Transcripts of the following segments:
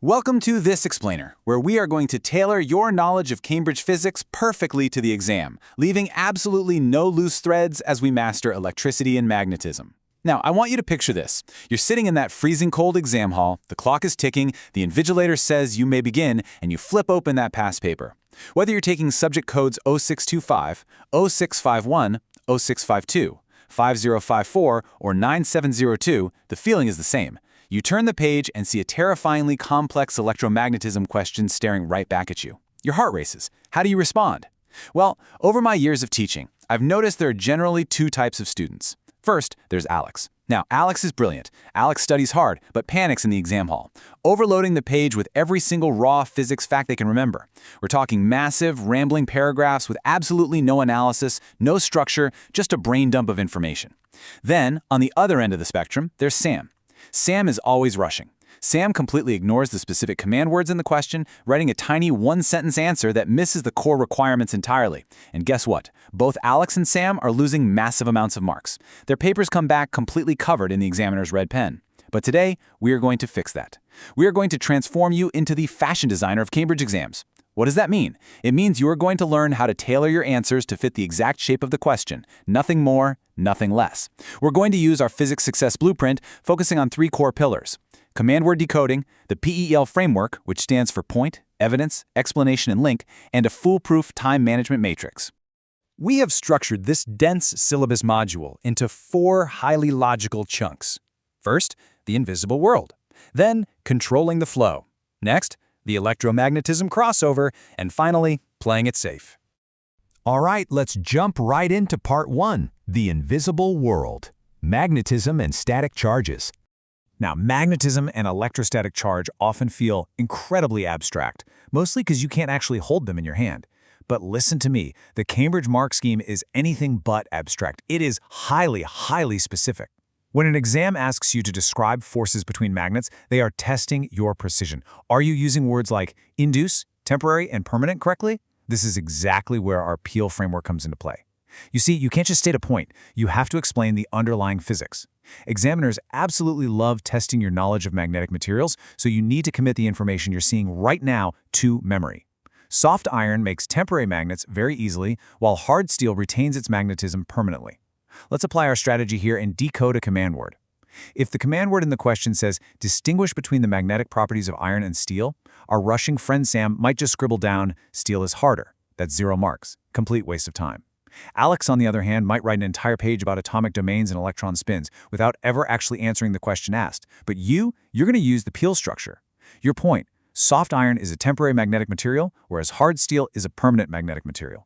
Welcome to This Explainer, where we are going to tailor your knowledge of Cambridge physics perfectly to the exam, leaving absolutely no loose threads as we master electricity and magnetism. Now, I want you to picture this. You're sitting in that freezing cold exam hall, the clock is ticking, the invigilator says you may begin, and you flip open that past paper. Whether you're taking subject codes 0625, 0651, 0652, 5054, or 9702, the feeling is the same. You turn the page and see a terrifyingly complex electromagnetism question staring right back at you. Your heart races. How do you respond? Well, over my years of teaching, I've noticed there are generally two types of students. First, there's Alex. Now, Alex is brilliant. Alex studies hard, but panics in the exam hall, overloading the page with every single raw physics fact they can remember. We're talking massive, rambling paragraphs with absolutely no analysis, no structure, just a brain dump of information. Then, on the other end of the spectrum, there's Sam. Sam is always rushing. Sam completely ignores the specific command words in the question, writing a tiny one-sentence answer that misses the core requirements entirely. And guess what? Both Alex and Sam are losing massive amounts of marks. Their papers come back completely covered in the examiner's red pen. But today, we are going to fix that. We are going to transform you into the fashion designer of Cambridge exams. What does that mean? It means you are going to learn how to tailor your answers to fit the exact shape of the question. Nothing more, nothing less. We're going to use our physics success blueprint, focusing on three core pillars: command word decoding, the PEL framework, which stands for point, evidence, explanation, and link, and a foolproof time management matrix. We have structured this dense syllabus module into 4 highly logical chunks. First, the invisible world. Then, controlling the flow. Next, the electromagnetism crossover, and finally, playing it safe. All right, let's jump right into part 1, the invisible world. Magnetism and static charges. Now, magnetism and electrostatic charge often feel incredibly abstract, mostly because you can't actually hold them in your hand. But listen to me, the Cambridge mark scheme is anything but abstract. It is highly, highly specific. When an exam asks you to describe forces between magnets, they are testing your precision. Are you using words like induce, temporary, and permanent correctly? This is exactly where our PEL framework comes into play. You see, you can't just state a point. You have to explain the underlying physics. Examiners absolutely love testing your knowledge of magnetic materials, so you need to commit the information you're seeing right now to memory. Soft iron makes temporary magnets very easily, while hard steel retains its magnetism permanently. Let's apply our strategy here and decode a command word. If the command word in the question says, distinguish between the magnetic properties of iron and steel, our rushing friend Sam might just scribble down, steel is harder. That's 0 marks. Complete waste of time. Alex, on the other hand, might write an entire page about atomic domains and electron spins without ever actually answering the question asked. But you're going to use the PEL structure. Your point, soft iron is a temporary magnetic material, whereas hard steel is a permanent magnetic material.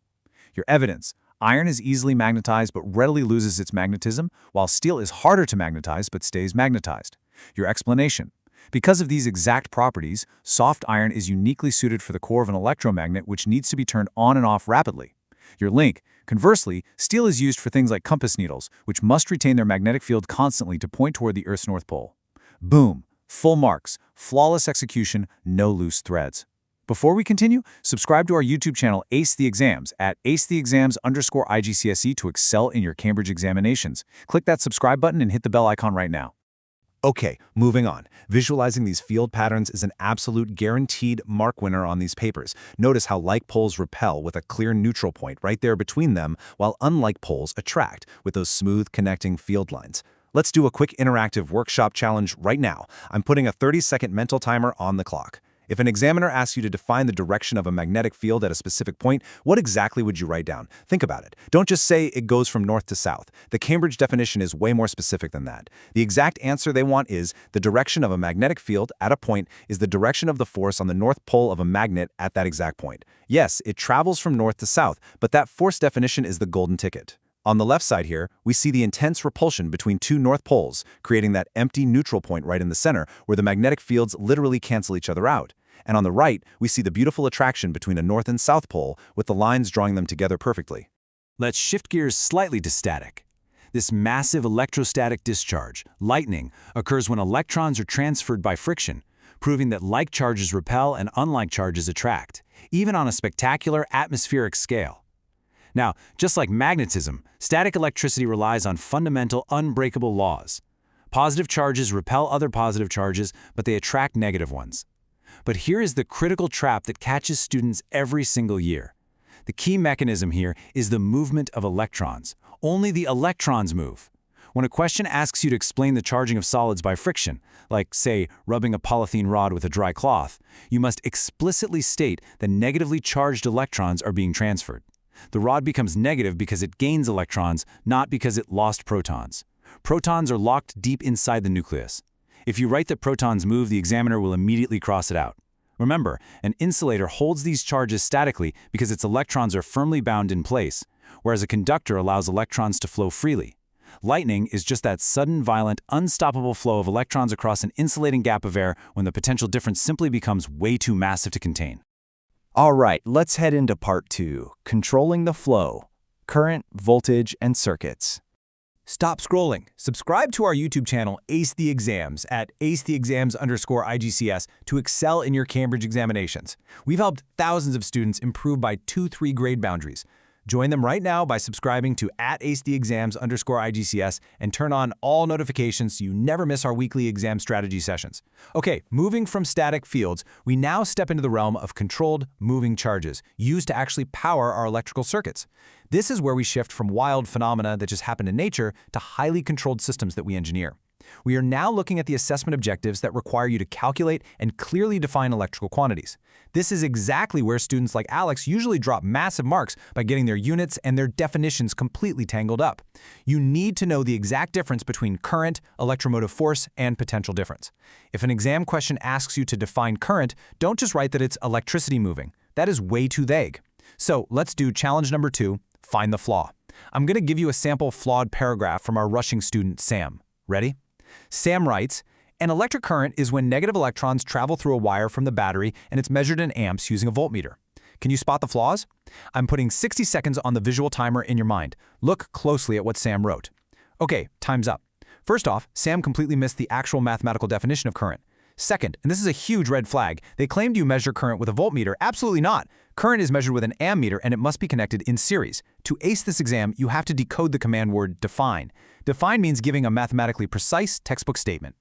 Your evidence, iron is easily magnetized but readily loses its magnetism, while steel is harder to magnetize but stays magnetized. Your explanation, because of these exact properties, soft iron is uniquely suited for the core of an electromagnet which needs to be turned on and off rapidly. Your link, conversely, steel is used for things like compass needles, which must retain their magnetic field constantly to point toward the Earth's North Pole. Boom! Full marks, flawless execution, no loose threads. Before we continue, subscribe to our YouTube channel Ace the Exams at acetheexams_IGCSE to excel in your Cambridge examinations. Click that subscribe button and hit the bell icon right now. Okay, moving on. Visualizing these field patterns is an absolute guaranteed mark winner on these papers. Notice how like poles repel with a clear neutral point right there between them, while unlike poles attract with those smooth connecting field lines. Let's do a quick interactive workshop challenge right now. I'm putting a 30-second mental timer on the clock. If an examiner asks you to define the direction of a magnetic field at a specific point, what exactly would you write down? Think about it. Don't just say it goes from north to south. The Cambridge definition is way more specific than that. The exact answer they want is the direction of a magnetic field at a point is the direction of the force on the north pole of a magnet at that exact point. Yes, it travels from north to south, but that force definition is the golden ticket. On the left side here, we see the intense repulsion between two north poles, creating that empty neutral point right in the center where the magnetic fields literally cancel each other out. And on the right, we see the beautiful attraction between a north and south pole with the lines drawing them together perfectly. Let's shift gears slightly to static. This massive electrostatic discharge, lightning, occurs when electrons are transferred by friction, proving that like charges repel and unlike charges attract, even on a spectacular atmospheric scale. Now, just like magnetism, static electricity relies on fundamental, unbreakable laws. Positive charges repel other positive charges, but they attract negative ones. But here is the critical trap that catches students every single year. The key mechanism here is the movement of electrons. Only the electrons move. When a question asks you to explain the charging of solids by friction, like, say, rubbing a polythene rod with a dry cloth, you must explicitly state that negatively charged electrons are being transferred. The rod becomes negative because it gains electrons, not because it lost protons. Protons are locked deep inside the nucleus. If you write that protons move, the examiner will immediately cross it out. Remember, an insulator holds these charges statically because its electrons are firmly bound in place, whereas a conductor allows electrons to flow freely. Lightning is just that sudden, violent, unstoppable flow of electrons across an insulating gap of air when the potential difference simply becomes way too massive to contain. All right, let's head into part 2, controlling the flow, current, voltage, and circuits. Stop scrolling. Subscribe to our YouTube channel, Ace the Exams, at acetheexams_IGCS to excel in your Cambridge examinations. We've helped thousands of students improve by 2-3 grade boundaries. Join them right now by subscribing to @acetheexams_IGCS and turn on all notifications so you never miss our weekly exam strategy sessions. Okay, moving from static fields, we now step into the realm of controlled, moving charges, used to actually power our electrical circuits. This is where we shift from wild phenomena that just happen in nature to highly controlled systems that we engineer. We are now looking at the assessment objectives that require you to calculate and clearly define electrical quantities. This is exactly where students like Alex usually drop massive marks by getting their units and their definitions completely tangled up. You need to know the exact difference between current, electromotive force, and potential difference. If an exam question asks you to define current, don't just write that it's electricity moving. That is way too vague. So let's do challenge number 2, find the flaw. I'm going to give you a sample flawed paragraph from our rushing student, Sam. Ready? Sam writes, an electric current is when negative electrons travel through a wire from the battery and it's measured in amps using a voltmeter. Can you spot the flaws? I'm putting 60 seconds on the visual timer in your mind. Look closely at what Sam wrote. Okay, time's up. First off, Sam completely missed the actual mathematical definition of current. Second, and this is a huge red flag, they claimed you measure current with a voltmeter. Absolutely not. Current is measured with an ammeter and it must be connected in series. To ace this exam, you have to decode the command word define. Define means giving a mathematically precise textbook statement.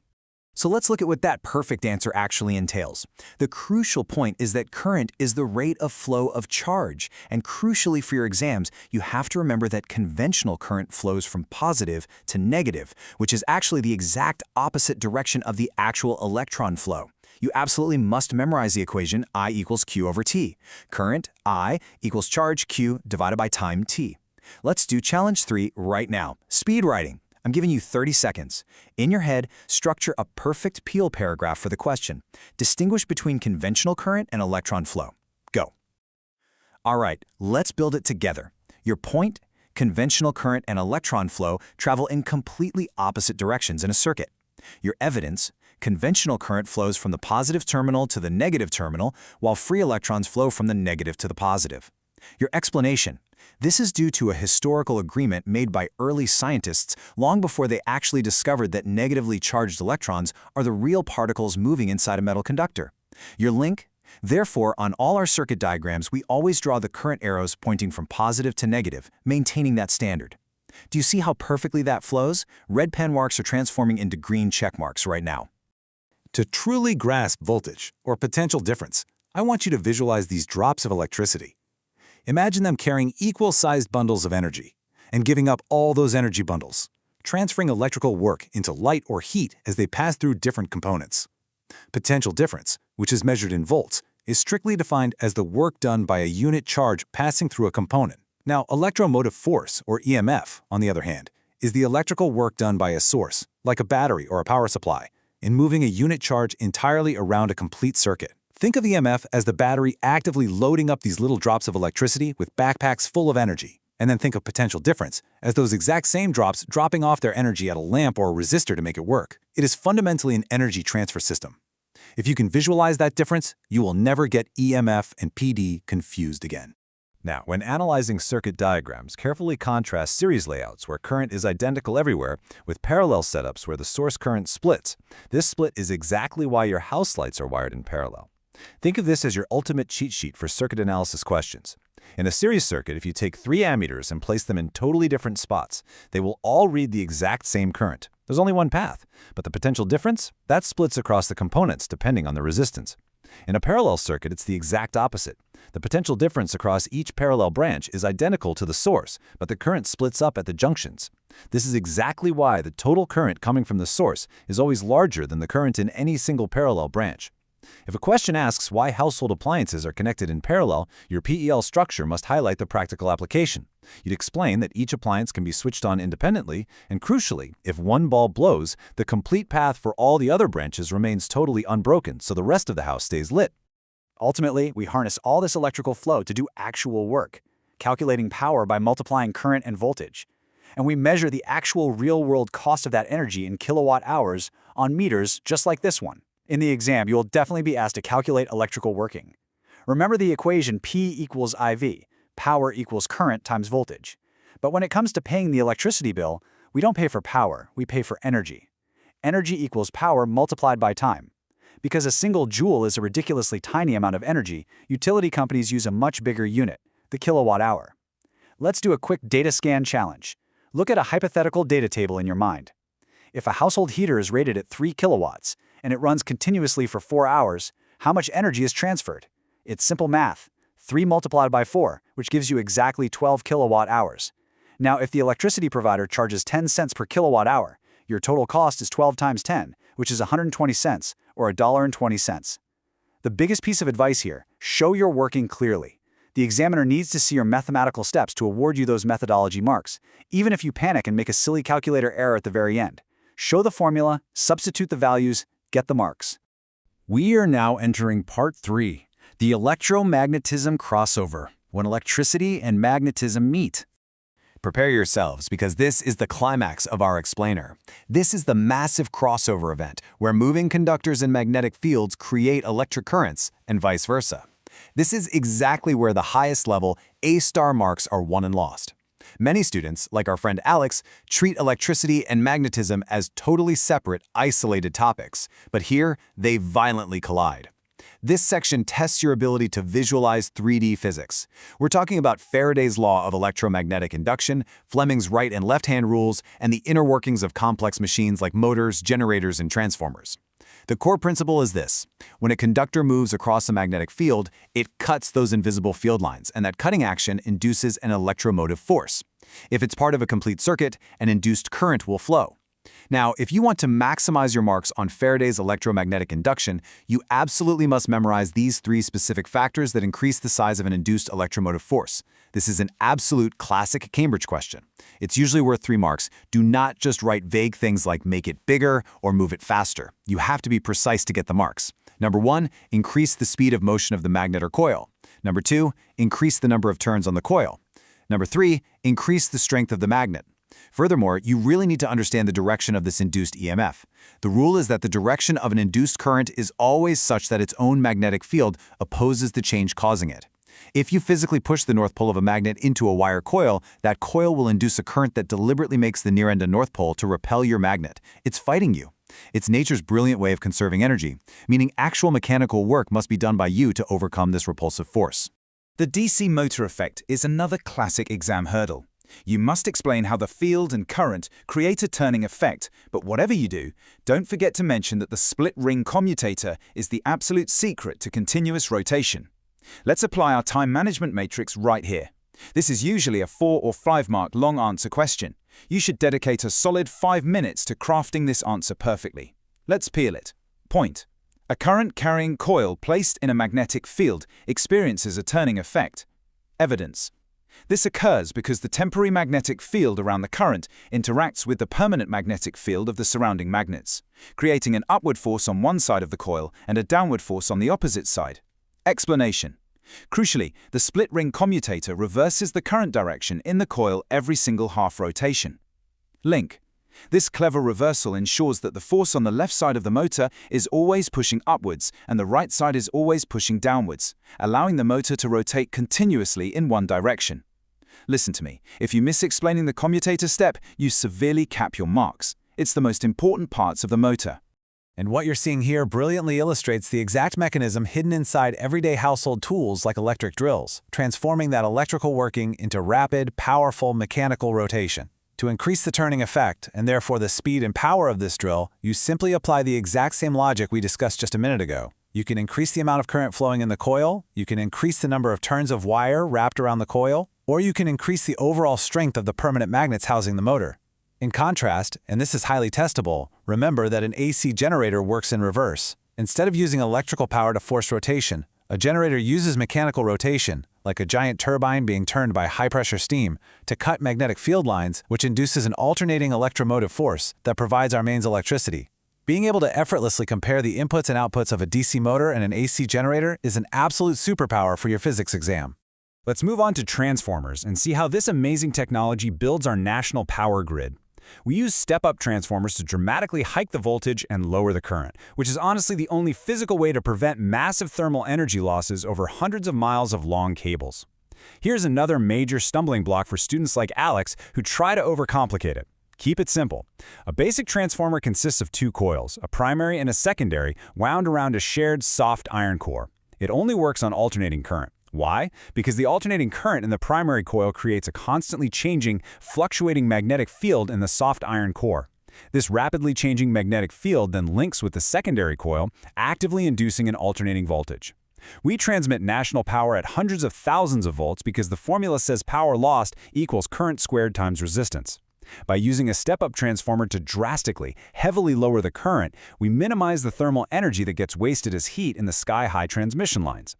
So let's look at what that perfect answer actually entails. The crucial point is that current is the rate of flow of charge, and crucially for your exams, you have to remember that conventional current flows from positive to negative, which is actually the exact opposite direction of the actual electron flow. You absolutely must memorize the equation I equals Q over T. Current, I, equals charge, Q, divided by time, T. Let's do challenge 3 right now. Speed writing. I'm giving you 30 seconds. In your head, structure a perfect peel paragraph for the question. Distinguish between conventional current and electron flow. Go. All right, let's build it together. Your point, conventional current and electron flow travel in completely opposite directions in a circuit. Your evidence, conventional current flows from the positive terminal to the negative terminal, while free electrons flow from the negative to the positive. Your explanation. This is due to a historical agreement made by early scientists long before they actually discovered that negatively charged electrons are the real particles moving inside a metal conductor. Your link. Therefore, on all our circuit diagrams, we always draw the current arrows pointing from positive to negative, maintaining that standard. Do you see how perfectly that flows? Red pen marks are transforming into green check marks right now. To truly grasp voltage, or potential difference, I want you to visualize these drops of electricity. Imagine them carrying equal-sized bundles of energy and giving up all those energy bundles, transferring electrical work into light or heat as they pass through different components. Potential difference, which is measured in volts, is strictly defined as the work done by a unit charge passing through a component. Now, electromotive force, or EMF, on the other hand, is the electrical work done by a source, like a battery or a power supply, in moving a unit charge entirely around a complete circuit. Think of EMF as the battery actively loading up these little drops of electricity with backpacks full of energy. And then think of potential difference as those exact same drops dropping off their energy at a lamp or a resistor to make it work. It is fundamentally an energy transfer system. If you can visualize that difference, you will never get EMF and PD confused again. Now, when analyzing circuit diagrams, carefully contrast series layouts where current is identical everywhere with parallel setups where the source current splits. This split is exactly why your house lights are wired in parallel. Think of this as your ultimate cheat sheet for circuit analysis questions. In a series circuit, if you take 3 ammeters and place them in totally different spots, they will all read the exact same current. There's only one path, but the potential difference? That splits across the components depending on the resistance. In a parallel circuit, it's the exact opposite. The potential difference across each parallel branch is identical to the source, but the current splits up at the junctions. This is exactly why the total current coming from the source is always larger than the current in any single parallel branch. If a question asks why household appliances are connected in parallel, your PEL structure must highlight the practical application. You'd explain that each appliance can be switched on independently, and crucially, if one bulb blows, the complete path for all the other branches remains totally unbroken, so the rest of the house stays lit. Ultimately, we harness all this electrical flow to do actual work, calculating power by multiplying current and voltage. And we measure the actual real-world cost of that energy in kilowatt hours on meters just like this one. In the exam, you will definitely be asked to calculate electrical working. Remember the equation P equals IV, power equals current times voltage. But when it comes to paying the electricity bill, we don't pay for power, we pay for energy. Energy equals power multiplied by time. Because a single joule is a ridiculously tiny amount of energy, utility companies use a much bigger unit, the kilowatt hour. Let's do a quick data scan challenge. Look at a hypothetical data table in your mind. If a household heater is rated at 3 kilowatts, and it runs continuously for 4 hours, how much energy is transferred? It's simple math. 3 multiplied by 4, which gives you exactly 12 kilowatt hours. Now, if the electricity provider charges 10 cents per kilowatt hour, your total cost is 12 times 10, which is 120 cents, or $1.20. The biggest piece of advice here, show you're working clearly. The examiner needs to see your mathematical steps to award you those methodology marks, even if you panic and make a silly calculator error at the very end. Show the formula, substitute the values, get the marks. We are now entering Part 3, the electromagnetism crossover, when electricity and magnetism meet. Prepare yourselves, because this is the climax of our explainer. This is the massive crossover event, where moving conductors and magnetic fields create electric currents, and vice versa. This is exactly where the highest level A-star marks are won and lost. Many students, like our friend Alex, treat electricity and magnetism as totally separate, isolated topics, but here they violently collide. This section tests your ability to visualize 3D physics. We're talking about Faraday's law of electromagnetic induction, Fleming's right and left-hand rules, and the inner workings of complex machines like motors, generators, and transformers. The core principle is this: when a conductor moves across a magnetic field, it cuts those invisible field lines, and that cutting action induces an electromotive force. If it's part of a complete circuit, an induced current will flow. Now, if you want to maximize your marks on Faraday's electromagnetic induction, you absolutely must memorize these 3 specific factors that increase the size of an induced electromotive force. This is an absolute classic Cambridge question. It's usually worth 3 marks. Do not just write vague things like make it bigger or move it faster. You have to be precise to get the marks. Number 1, increase the speed of motion of the magnet or coil. Number 2, increase the number of turns on the coil. Number 3, increase the strength of the magnet. Furthermore, you really need to understand the direction of this induced EMF. The rule is that the direction of an induced current is always such that its own magnetic field opposes the change causing it. If you physically push the north pole of a magnet into a wire coil, that coil will induce a current that deliberately makes the near end of north pole to repel your magnet. It's fighting you. It's nature's brilliant way of conserving energy, meaning actual mechanical work must be done by you to overcome this repulsive force. The DC motor effect is another classic exam hurdle. You must explain how the field and current create a turning effect, but whatever you do, don't forget to mention that the split ring commutator is the absolute secret to continuous rotation. Let's apply our time management matrix right here. This is usually a 4 or 5 mark long answer question. You should dedicate a solid 5 minutes to crafting this answer perfectly. Let's peel it. Point. A current-carrying coil placed in a magnetic field experiences a turning effect. Evidence. This occurs because the temporary magnetic field around the current interacts with the permanent magnetic field of the surrounding magnets, creating an upward force on one side of the coil and a downward force on the opposite side. Explanation. Crucially, the split ring commutator reverses the current direction in the coil every single half rotation. Link. This clever reversal ensures that the force on the left side of the motor is always pushing upwards and the right side is always pushing downwards, allowing the motor to rotate continuously in one direction. Listen to me, if you miss explaining the commutator step, you severely cap your marks. It's the most important parts of the motor. And what you're seeing here brilliantly illustrates the exact mechanism hidden inside everyday household tools like electric drills, transforming that electrical working into rapid, powerful mechanical rotation. To increase the turning effect, and therefore the speed and power of this drill, you simply apply the exact same logic we discussed just a minute ago. You can increase the amount of current flowing in the coil, you can increase the number of turns of wire wrapped around the coil, or you can increase the overall strength of the permanent magnets housing the motor. In contrast, and this is highly testable, remember that an AC generator works in reverse. Instead of using electrical power to force rotation, a generator uses mechanical rotation, like a giant turbine being turned by high-pressure steam, to cut magnetic field lines, which induces an alternating electromotive force that provides our mains electricity. Being able to effortlessly compare the inputs and outputs of a DC motor and an AC generator is an absolute superpower for your physics exam. Let's move on to transformers and see how this amazing technology builds our national power grid. We use step-up transformers to dramatically hike the voltage and lower the current, which is honestly the only physical way to prevent massive thermal energy losses over hundreds of miles of long cables. Here's another major stumbling block for students like Alex who try to overcomplicate it. Keep it simple. A basic transformer consists of two coils, a primary and a secondary, wound around a shared soft iron core. It only works on alternating current. Why? Because the alternating current in the primary coil creates a constantly changing, fluctuating magnetic field in the soft iron core. This rapidly changing magnetic field then links with the secondary coil, actively inducing an alternating voltage. We transmit national power at hundreds of thousands of volts because the formula says power lost equals current squared times resistance. By using a step-up transformer to drastically, heavily lower the current, we minimize the thermal energy that gets wasted as heat in the sky-high transmission lines.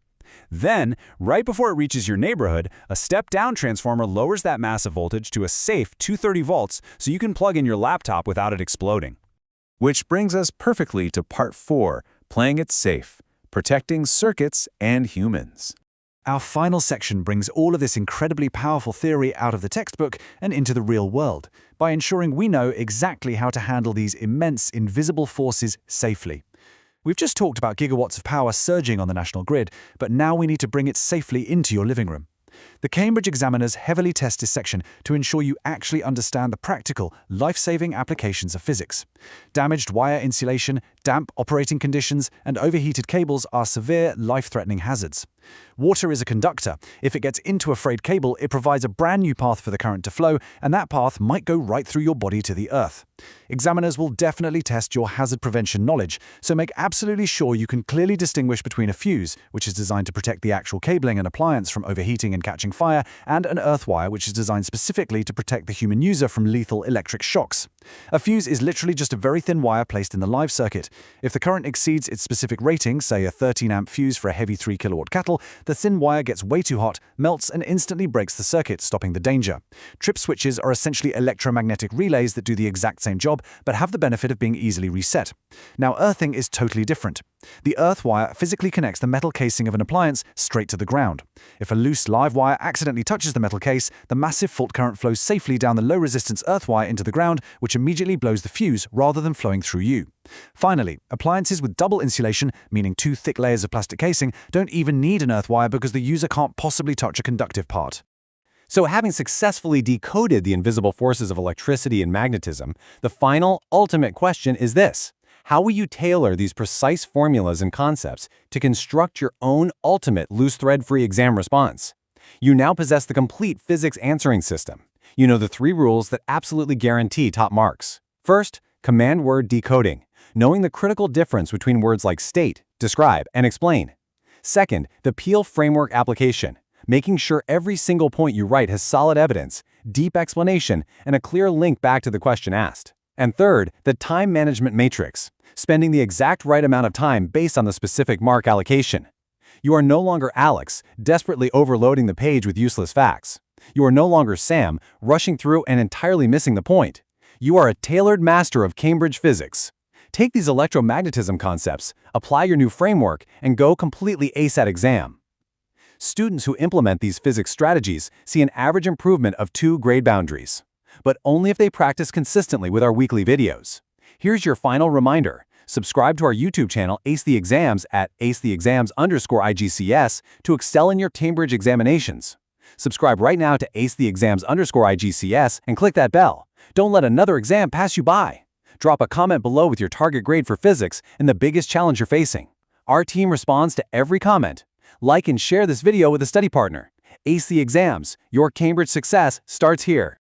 Then, right before it reaches your neighborhood, a step-down transformer lowers that massive voltage to a safe 230 volts so you can plug in your laptop without it exploding. Which brings us perfectly to part 4, playing it safe, protecting circuits and humans. Our final section brings all of this incredibly powerful theory out of the textbook and into the real world by ensuring we know exactly how to handle these immense invisible forces safely. We've just talked about gigawatts of power surging on the national grid, but now we need to bring it safely into your living room. The Cambridge examiners heavily test this section to ensure you actually understand the practical, life-saving applications of physics. Damaged wire insulation, damp operating conditions, and overheated cables are severe, life-threatening hazards. Water is a conductor. If it gets into a frayed cable, it provides a brand new path for the current to flow, and that path might go right through your body to the earth. Examiners will definitely test your hazard prevention knowledge, so make absolutely sure you can clearly distinguish between a fuse, which is designed to protect the actual cabling and appliance from overheating and catching fire, and an earth wire, which is designed specifically to protect the human user from lethal electric shocks. A fuse is literally just a very thin wire placed in the live circuit. If the current exceeds its specific rating, say a 13-amp fuse for a heavy 3-kilowatt kettle, the thin wire gets way too hot, melts, and instantly breaks the circuit, stopping the danger. Trip switches are essentially electromagnetic relays that do the exact same job, but have the benefit of being easily reset. Now, earthing is totally different. The earth wire physically connects the metal casing of an appliance straight to the ground. If a loose live wire accidentally touches the metal case, the massive fault current flows safely down the low-resistance earth wire into the ground, which immediately blows the fuse rather than flowing through you. Finally, appliances with double insulation, meaning 2 thick layers of plastic casing, don't even need an earth wire because the user can't possibly touch a conductive part. So having successfully decoded the invisible forces of electricity and magnetism, the final, ultimate question is this. How will you tailor these precise formulas and concepts to construct your own ultimate loose thread-free exam response? You now possess the complete physics answering system. You know the 3 rules that absolutely guarantee top marks. First, command word decoding, knowing the critical difference between words like state, describe, and explain. Second, the Peel framework application, making sure every single point you write has solid evidence, deep explanation, and a clear link back to the question asked. And third, the time management matrix, spending the exact right amount of time based on the specific mark allocation. You are no longer Alex, desperately overloading the page with useless facts. You are no longer Sam, rushing through and entirely missing the point. You are a tailored master of Cambridge physics. Take these electromagnetism concepts, apply your new framework, and go completely ace at exam. Students who implement these physics strategies see an average improvement of 2 grade boundaries, but only if they practice consistently with our weekly videos. Here's your final reminder. Subscribe to our YouTube channel Ace the Exams at acetheexams_IGCS to excel in your Cambridge examinations. Subscribe right now to acetheexams_IGCS and click that bell. Don't let another exam pass you by. Drop a comment below with your target grade for physics and the biggest challenge you're facing. Our team responds to every comment. Like and share this video with a study partner. Ace the Exams, your Cambridge success starts here.